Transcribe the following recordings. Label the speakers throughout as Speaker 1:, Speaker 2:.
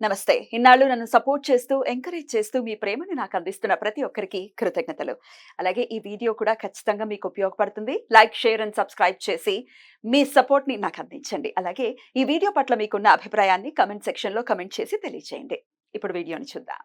Speaker 1: నమస్తే. ఇన్నాళ్ళు నన్ను సపోర్ట్ చేస్తూ, ఎంకరేజ్ చేస్తూ మీ ప్రేమని నాకు అందిస్తున్న ప్రతి ఒక్కరికి కృతజ్ఞతలు. అలాగే ఈ వీడియో కూడా ఖచ్చితంగా మీకు ఉపయోగపడుతుంది. లైక్, షేర్ అండ్ సబ్స్క్రైబ్ చేసి మీ సపోర్ట్‌ని నాకు అందించండి. అలాగే ఈ వీడియో పట్ల మీకున్న అభిప్రాయాన్ని కామెంట్ సెక్షన్‌లో కామెంట్ చేసి తెలియజేయండి. ఇప్పుడు వీడియోని చూద్దాం.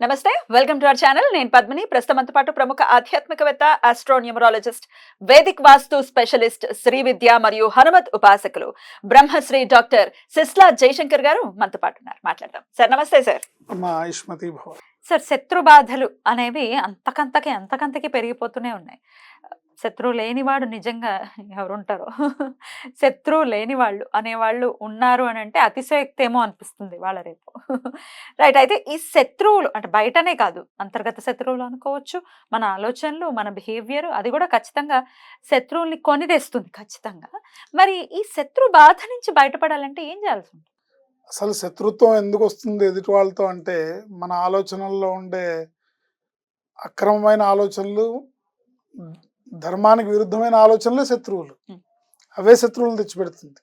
Speaker 1: నమస్తే. Welcome to our channel. నేను పద్మిని. ప్రస్తుతం మనతో పాటు ప్రముఖ ఆధ్యాత్మికవేత్త, ఆస్ట్రోన్యూమరాలజిస్ట్, వేదిక్ వాస్తు స్పెషలిస్ట్, శ్రీ విద్య మరియు హనుమత్ ఉపాసకులు బ్రహ్మశ్రీ డాక్టర్ సిస్లా జయశంకర్ గారు మనతో పాటు ఉన్నారు. మాట్లాడదాం. సార్ నమస్తే సార్.
Speaker 2: ఆయుష్మతి భవ.
Speaker 1: సార్, శత్రు బాధలు అనేవి అంతకంతకి పెరిగిపోతూనే ఉన్నాయి. శత్రువు లేనివాడు నిజంగా ఎవరుంటారో శత్రువు లేని వాళ్ళు అనేవాళ్ళు ఉన్నారు అని అంటే అతిశయోక్తి ఏమో అనిపిస్తుంది వాళ్ళ రేపు. రైట్. అయితే ఈ శత్రువులు అంటే బయటనే కాదు, అంతర్గత శత్రువులు అనుకోవచ్చు, మన ఆలోచనలు, మన బిహేవియర్, అది కూడా ఖచ్చితంగా శత్రువుల్ని కొని తెస్తుంది ఖచ్చితంగా. మరి ఈ శత్రు బాధ నుంచి బయటపడాలంటే ఏం చేయాల్సి ఉంటుంది?
Speaker 2: అసలు శత్రుత్వం ఎందుకు వస్తుంది ఎదుటి వాళ్ళతో అంటే, మన ఆలోచనల్లో ఉండే అక్రమమైన ఆలోచనలు, ధర్మానికి విరుద్ధమైన ఆలోచనలే శత్రువులు. అవే శత్రువులు తెచ్చిపెడుతుంది.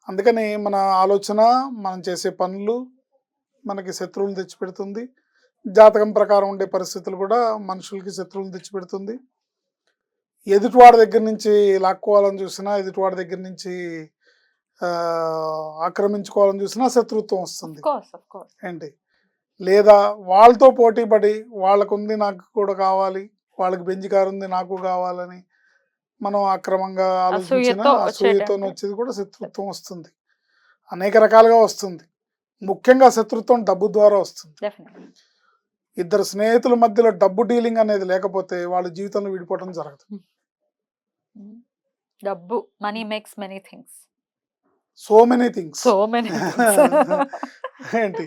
Speaker 2: అందుకని మన ఆలోచన, మనం చేసే పనులు మనకి శత్రువులు తెచ్చిపెడుతుంది. జాతకం ప్రకారం ఉండే పరిస్థితులు కూడా మనుషులకి శత్రువులు తెచ్చిపెడుతుంది. ఎదుటివాడి దగ్గర నుంచి లాక్కోవాలని చూసినా, ఎదుటివాడి దగ్గర నుంచి ఆక్రమించుకోవాలని చూసినా శత్రుత్వం వస్తుంది. ఏంటి, లేదా వాళ్ళతో పోటీ పడి వాళ్ళకుంది నాకు కూడా కావాలి, వాళ్ళకి బెంజ్ కారు ఉంది నాకు కావాలని మనం అక్రమంగా ఆలోచించిన అసూయతో వచ్చేది కూడా శత్రుత్వం వస్తుంది. అనేక రకాలుగా వస్తుంది. ముఖ్యంగా శత్రుత్వం డబ్బు ద్వారా వస్తుంది. ఇద్దరు స్నేహితుల మధ్యలో డబ్బు డీలింగ్ అనేది లేకపోతే వాళ్ళ జీవితంలో విడిపోవడం జరగదు.
Speaker 1: డబ్బు, money makes many things.
Speaker 2: So many things. ఏంటి,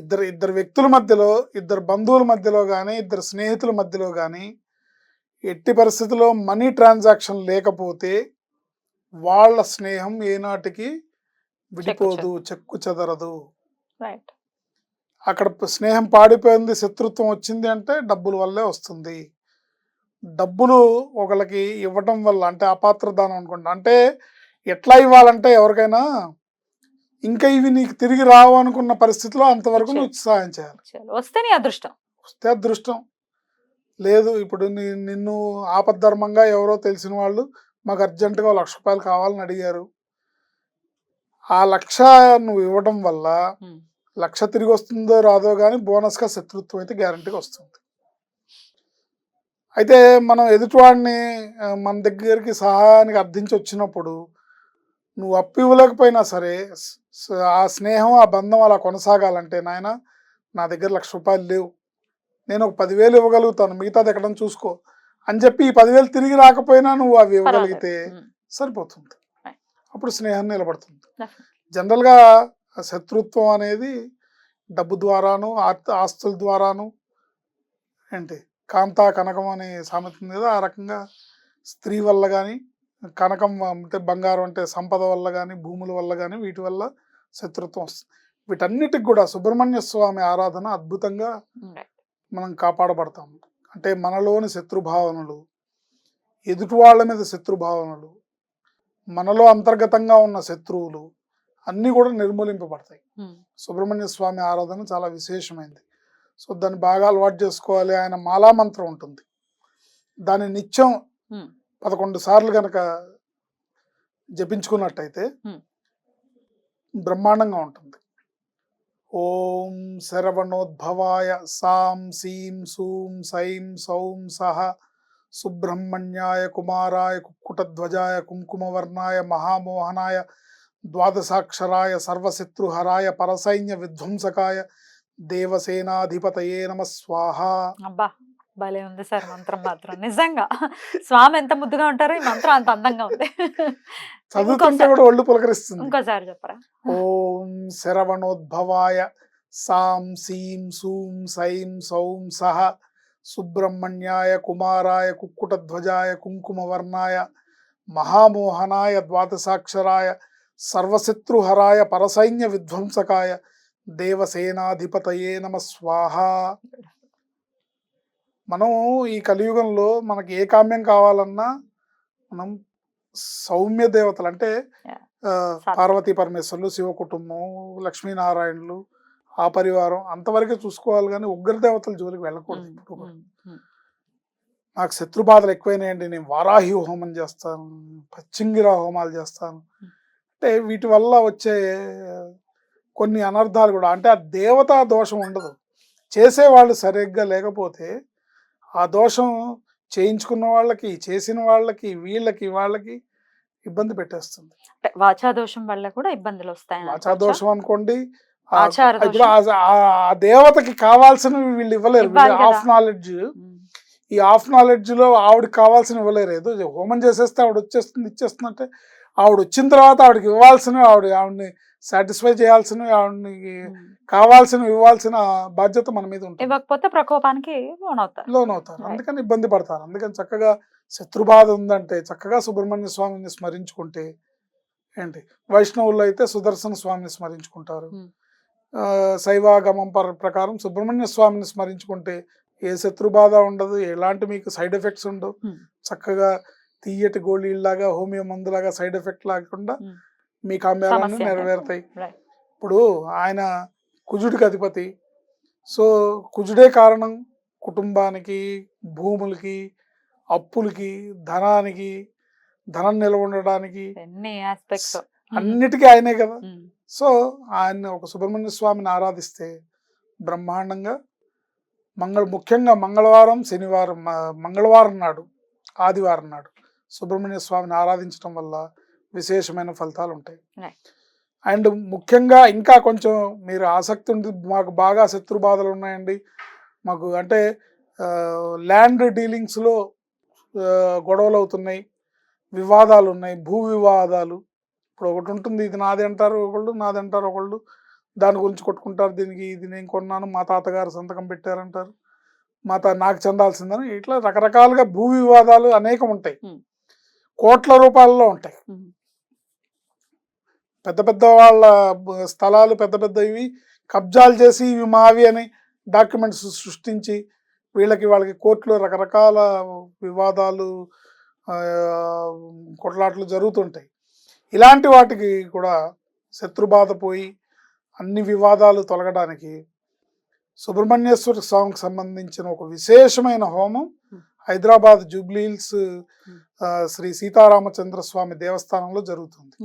Speaker 2: ఇద్దరు వ్యక్తుల మధ్యలో, ఇద్దరు బంధువుల మధ్యలో కానీ, ఇద్దరు స్నేహితుల మధ్యలో కానీ ఎట్టి పరిస్థితుల్లో మనీ ట్రాన్సాక్షన్ లేకపోతే వాళ్ళ స్నేహం ఏనాటికి విడిపోదు, చెక్కు చెదరదు. అక్కడ స్నేహం పాడిపోయింది, శత్రుత్వం వచ్చింది అంటే డబ్బుల వల్లే వస్తుంది. డబ్బులు ఒకళ్ళకి ఇవ్వటం వల్ల, అంటే అపాత్ర దానం అనుకుంటా, అంటే ఎట్లా ఇవ్వాలంటే ఎవరికైనా ఇంకా ఇవి నీకు తిరిగి రావు అనుకున్న పరిస్థితిలో అంతవరకు నువ్వు సహాయం చేయాలి.
Speaker 1: వస్తే
Speaker 2: అదృష్టం. లేదు, ఇప్పుడు నిన్ను ఆపద్ధర్మంగా ఎవరో తెలిసిన వాళ్ళు మాకు అర్జెంటుగా 1,00,000 రూపాయలు కావాలని అడిగారు. ఆ 1,00,000 నువ్వు ఇవ్వడం వల్ల 1,00,000 తిరిగి వస్తుందో రాదో కానీ బోనస్గా శత్రుత్వం అయితే గ్యారంటీగా వస్తుంది. అయితే మనం ఎదుటివాడిని మన దగ్గరికి సహాయానికి అర్థించి వచ్చినప్పుడు నువ్వు అప్పు ఇవ్వలేకపోయినా సరే, ఆ స్నేహం, ఆ బంధం అలా కొనసాగాలంటే, నాయన నా దగ్గర 1,00,000 రూపాయలు లేవు, నేను ఒక 10,000 ఇవ్వగలుగుతాను, మిగతాది ఎక్కడ చూసుకో అని చెప్పి ఈ 10,000 తిరిగి రాకపోయినా నువ్వు అవి ఇవ్వగలిగితే సరిపోతుంది. అప్పుడు స్నేహం నిలబడుతుంది. జనరల్గా శత్రుత్వం అనేది డబ్బు ద్వారాను, ఆస్తుల ద్వారాను, ఏంటి కాంతా కనకం అనే సామెత ఉంది కదా, ఆ రకంగా స్త్రీ వల్ల కానీ, కనకం అంటే బంగారం అంటే సంపద వల్ల కానీ, భూముల వల్ల కానీ, వీటి వల్ల శత్రుత్వం వస్తుంది. వీటన్నిటికి కూడా సుబ్రహ్మణ్య స్వామి ఆరాధన అద్భుతంగా మనం కాపాడబడతాం. అంటే మనలోని శత్రుభావనలు, ఎదుటి వాళ్ళ మీద శత్రుభావనలు, మనలో అంతర్గతంగా ఉన్న శత్రువులు అన్నీ కూడా నిర్మూలింపబడతాయి. సుబ్రహ్మణ్య స్వామి ఆరాధన చాలా విశేషమైనది. సో దాన్ని బాగా అలవాటు చేసుకోవాలి. ఆయన మాలామంత్రం ఉంటుంది, దాన్ని నిత్యం 11 సార్లు కనుక జపించుకున్నట్టయితే బ్రహ్మాండంగా ఉంటుంది. ఓం శరవణోద్భవాయ సాం సీం సూం సైం సౌం సహ సుబ్రహ్మణ్యాయ కుమారాయ కుక్కుటధ్వజాయ కుంకుమవర్ణాయ మహామోహనాయ ద్వాదశాక్షరాయ సర్వశత్రుహరాయ పరసైన్య విధ్వంసకాయ దేవసేనాధిపతయే నమ స్వాహ.
Speaker 1: అబ్బా, భలే ఉంది సార్ మంత్రం మాత్రం. నిజంగా స్వామి ఎంత ముద్దుగా ఉంటారో ఈ మంత్రం అంత అందంగా ఉంది.
Speaker 2: చదువుతుంటే కూడా ఒళ్ళు పులకరిస్తుంది.
Speaker 1: ఇంకోసారి చెప్పరా?
Speaker 2: ఓం శరవణోద్భవాయ సాం సీం సూం సైం సౌం సహ సుబ్రహ్మణ్యాయ కుమారాయ కుక్కుటధ్వజాయ కుంకుమవర్ణాయ మహామోహనాయ ద్వాదశాక్షరాయ సర్వశత్రుహరాయ పరసైన్య విధ్వంసకాయ దేవసేనాధిపతయే నమ స్వాహ. మనం ఈ కలియుగంలో మనకి ఏ కామ్యం కావాలన్నా మనం సౌమ్య దేవతలు, అంటే పార్వతీ పరమేశ్వర్లు, శివ కుటుంబం, లక్ష్మీనారాయణులు, ఆ పరివారం అంతవరకే చూసుకోవాలి కానీ ఉగ్రదేవతల జోలికి వెళ్ళకూడదు ఎప్పుడు కూడా. నాకు శత్రు బాధలు ఎక్కువైనాయండి, నేను వారాహి హోమం చేస్తాను, పచ్చింగిరా హోమాలు చేస్తాను అంటే వీటి వల్ల వచ్చే కొన్ని అనర్థాలు కూడా, అంటే ఆ దేవతా దోషం ఉండదు, చేసేవాళ్ళు సరిగ్గా లేకపోతే ఆ దోషం చేయించుకున్న వాళ్ళకి, చేసిన వాళ్ళకి, వీళ్ళకి వాళ్ళకి ఇబ్బంది పెట్టేస్తుంది.
Speaker 1: అంటే వాచా దోషం వల్ల కూడా ఇబ్బందులు వస్తాయి
Speaker 2: వాచా దోషం అనుకోండి,
Speaker 1: ఆచార
Speaker 2: ఇప్పుడు
Speaker 1: దోషం
Speaker 2: ఆ దేవతకి కావాల్సినవి వీళ్ళు ఇవ్వలేరు.
Speaker 1: ఇవ్వాలి కదా.
Speaker 2: హాఫ్ నాలెడ్జ్, ఈ హాఫ్ నాలెడ్జ్ లో ఆవిడకి కావాల్సిన ఇవ్వలేరు. ఏదో హోమం చేసేస్తే ఆవిడ వచ్చేస్తుంది ఇచ్చేస్తుంది అంటే, ఆవిడ వచ్చిన తర్వాత ఆవిడకి ఇవ్వాల్సినవి, ఆవిడని సాటిస్ఫై చేయాల్సినవి, ఆవిడని కావాల్సినవి ఇవ్వాల్సిన బాధ్యత మన మీద ఉంటుంది.
Speaker 1: ఇవ్వకపోతే ప్రకోపానికి
Speaker 2: లోనవుతారు, అందుకని ఇబ్బంది పడతారు. అందుకని చక్కగా శత్రుబాధ ఉందంటే చక్కగా సుబ్రహ్మణ్య స్వామిని స్మరించుకుంటే ఏంటి, వైష్ణవుల్లో అయితే సుదర్శన స్వామిని స్మరించుకుంటారు, శైవాగమం ప్రకారం సుబ్రహ్మణ్య స్వామిని స్మరించుకుంటే ఏ శత్రుబాధ ఉండదు, ఎలాంటి మీకు సైడ్ ఎఫెక్ట్స్ ఉండవు. చక్కగా తీయటి గోళీలాగా, హోమియో మందులాగా సైడ్ ఎఫెక్ట్ లేకుండా మీ కామ్యాలన్నీ నెరవేరుతాయి. ఇప్పుడు ఆయన కుజుడికి అధిపతి, సో కుజుడే కారణం కుటుంబానికి, భూములకి, అప్పులకి, ధనానికి, ధనం నిల్వ ఉండడానికి, అన్నిటికీ ఆయనే కదా. సో ఆయన ఒక సుబ్రహ్మణ్య స్వామిని ఆరాధిస్తే బ్రహ్మాండంగా ముఖ్యంగా మంగళవారం, శనివారం, మంగళవారం నాడు, ఆదివారం నాడు సుబ్రహ్మణ్య స్వామిని ఆరాధించడం వల్ల విశేషమైన ఫలితాలు ఉంటాయి. అండ్ ముఖ్యంగా ఇంకా కొంచెం మీరు ఆసక్తి ఉంది, మాకు బాగా శత్రు బాధలు ఉన్నాయండి, మాకు అంటే ల్యాండ్ డీలింగ్స్లో గొడవలు అవుతున్నాయి, వివాదాలు ఉన్నాయి, భూ వివాదాలు. ఇప్పుడు ఒకటి ఉంటుంది, ఇది నాది అంటారు ఒకళ్ళు, నాది అంటారు ఒకళ్ళు, దాని గురించి కొట్టుకుంటారు, దీనికి ఇది నేను కొన్నాను, మా తాతగారు సంతకం పెట్టారంటారు, నాకు చెందాల్సిందని, ఇట్లా రకరకాలుగా భూ వివాదాలు అనేకం ఉంటాయి, కోట్ల రూపాయల్లో ఉంటాయి. పెద్ద పెద్ద వాళ్ళ స్థలాలు, పెద్ద పెద్ద ఇవి కబ్జాలు చేసి ఇవి మావి అని డాక్యుమెంట్స్ సృష్టించి వాళ్ళకి కోర్టులో రకరకాల వివాదాలు, కొట్లాట్లు జరుగుతుంటాయి. ఇలాంటి వాటికి కూడా శత్రుబాధ పోయి అన్ని వివాదాలు తొలగడానికి సుబ్రహ్మణ్యేశ్వర స్వామికి సంబంధించిన ఒక విశేషమైన హోమం హైదరాబాద్ జూబ్లీ హిల్స్ శ్రీ సీతారామచంద్ర స్వామి దేవస్థానంలో జరుగుతుంది.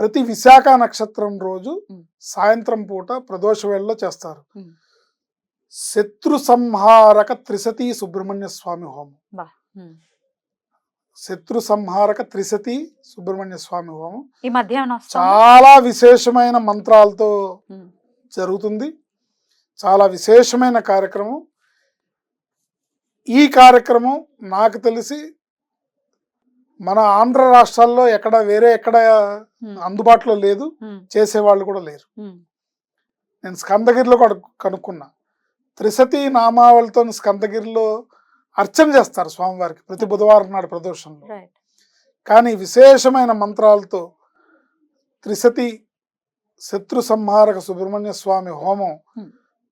Speaker 2: ప్రతి విశాఖ నక్షత్రం రోజు సాయంత్రం పూట ప్రదోష వేళలో చేస్తారు. శత్రు సంహారక త్రిశతి సుబ్రహ్మణ్య స్వామి హోమం. శత్రు సంహారక త్రిశతి సుబ్రహ్మణ్య స్వామి హోమం
Speaker 1: ఈ మధ్యాహ్నం
Speaker 2: చాలా విశేషమైన మంత్రాలతో జరుగుతుంది. చాలా విశేషమైన కార్యక్రమం. ఈ కార్యక్రమం నాకు తెలిసి మన ఆంధ్ర రాష్ట్రాల్లో ఎక్కడ అందుబాటులో లేదు, చేసేవాళ్ళు కూడా లేరు. నేను స్కందగిరిలో కనుక్కున్నా, త్రిశతి నామావళితో స్కందగిరిలో అర్చన చేస్తారు స్వామివారికి ప్రతి బుధవారం నాడు ప్రదోషంలో. కానీ విశేషమైన మంత్రాలతో త్రిశతి శత్రు సంహారక సుబ్రహ్మణ్య స్వామి హోమం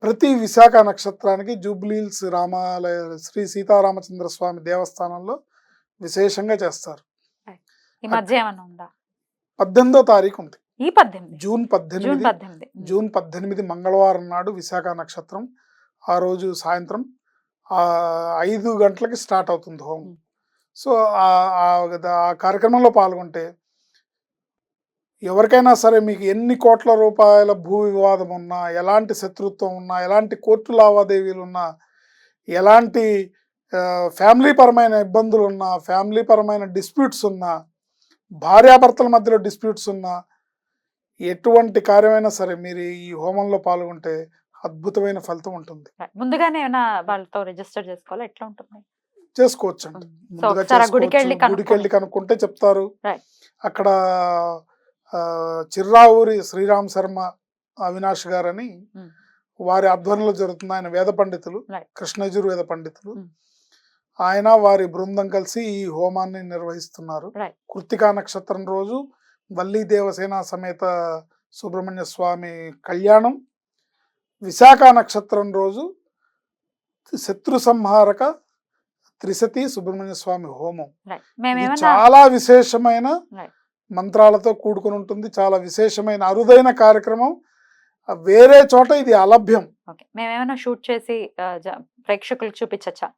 Speaker 2: ప్రతి విశాఖ నక్షత్రానికి జూబ్లీ హిల్స్ రామాలయ శ్రీ సీతారామచంద్ర స్వామి దేవస్థానంలో విశేషంగా చేస్తారు. 18వ తారీఖు ఉంది, జూన్ 18 మంగళవారం నాడు విశాఖ నక్షత్రం. ఆ రోజు సాయంత్రం 5 గంటలకి స్టార్ట్ అవుతుంది హోమం. సో ఆ కార్యక్రమంలో పాల్గొంటే ఎవరికైనా సరే మీకు ఎన్ని కోట్ల రూపాయల భూ వివాదం ఉన్నా, ఎలాంటి శత్రుత్వం ఉన్నా, ఎలాంటి కోర్టు లావాదేవీలు ఉన్నా, ఎలాంటి ఫ్యామిలీ పరమైన ఇబ్బందులు ఉన్నా, ఫ్యామిలీ పరమైన డిస్ప్యూట్స్ ఉన్నా, భార్యాభర్తల మధ్యలో డిస్ప్యూట్స్ ఉన్నా, ఎటువంటి కార్యమైనా సరే మీరు ఈ హోమంలో పాల్గొంటే అద్భుతమైన ఫలితం ఉంటుంది.
Speaker 1: ముందుగానే వాళ్ళతో రిజిస్టర్ చేసుకోవాలి, ఎట్లా ఉంటుంది?
Speaker 2: చేసుకోవచ్చు అండి, ముందుగా గుడికెళ్ళి కనుక్కుంటే చెప్తారు. అక్కడ చిర్రావూరి శ్రీరామ్ శర్మ అవినాష్ గారని వారి ఆధ్వర్యంలో జరుగుతుంది. ఆయన వేద పండితులు, కృష్ణయజుర్వేద పండితులు. ఆయన వారి బృందం కలిసి ఈ హోమాన్ని నిర్వహిస్తున్నారు. కృత్తికా నక్షత్రం రోజు వల్లీ దేవసేన సమేత సుబ్రహ్మణ్య స్వామి కళ్యాణం, విశాఖ నక్షత్రం రోజు శత్రు సంహారక త్రిశతి సుబ్రహ్మణ్య స్వామి హోమం. చాలా విశేషమైన మంత్రాలతో కూడుకుని ఉంటుంది. చాలా విశేషమైన అరుదైన కార్యక్రమం. వేరే చోట ఇది అలభ్యం.
Speaker 1: ఓకే. మేమేమైనా షూట్ చేసి ప్రేక్షకులకు చూపించచ్చా?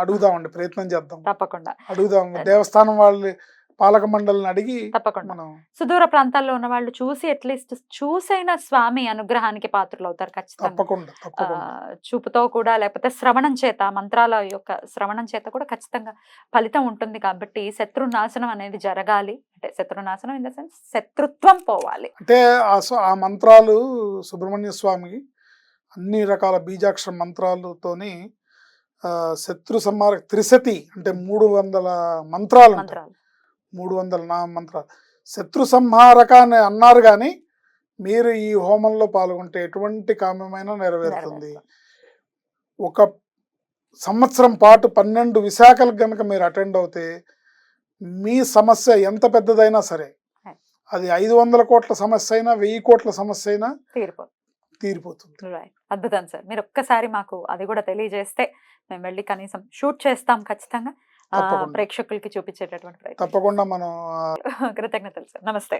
Speaker 2: అడుగుదామండి, ప్రయత్నం చేద్దాం.
Speaker 1: తప్పకుండా.
Speaker 2: అడుగుదాం, దేవస్థానం వాళ్ళని పాలక మండలిని అడిగి
Speaker 1: తప్పకుండా.
Speaker 2: మనం
Speaker 1: సుదూర ప్రాంతాల్లో ఉన్న వాళ్ళు చూసి అట్లీస్ట్ చూసైన స్వామి అనుగ్రహానికి పాత్రలు అవుతారు ఖచ్చితంగా.
Speaker 2: తప్పకుండా తప్పకుండా
Speaker 1: చూపుతో కూడా లేకపోతే శ్రవణం చేత, మంత్రాల యొక్క శ్రవణం చేత కూడా ఖచ్చితంగా ఫలితం ఉంటుంది. కాబట్టి శత్రునాశనం అనేది జరగాలి. అంటే శత్రునాశనం ఇన్ ద సెన్స్ శత్రుత్వం పోవాలి.
Speaker 2: అంటే ఆ మంత్రాలు సుబ్రహ్మణ్య స్వామికి అన్ని రకాల బీజాక్షర మంత్రాలతోని శత్రు సంహార త్రిశతి అంటే 300 మంత్రాలు ఉంటాయి.
Speaker 1: మంత్రాలు
Speaker 2: 300 మంత్రాలు శత్రు సంహారక అని అన్నారు. కానీ మీరు ఈ హోమంలో పాల్గొంటే ఎటువంటి కామ్యమైనా నెరవేరుతుంది. ఒక సంవత్సరం పాటు 12 విశాఖలకు గనక మీరు అటెండ్ అవుతే మీ సమస్య ఎంత పెద్దదైనా సరే, అది 500 కోట్ల సమస్య అయినా 1000 కోట్ల సమస్య అయినా తీరిపోతుంది.
Speaker 1: అద్భుతం సార్. మీరు ఒక్కసారి మాకు అది కూడా తెలియజేస్తే మేము వెళ్ళి కనీసం షూట్ చేస్తాం ఖచ్చితంగా. ప్రేక్షకులకి చూపించేటటువంటి ప్రయత్నం.
Speaker 2: తప్పకుండా మనం
Speaker 1: కృతజ్ఞతలు సార్. నమస్తే.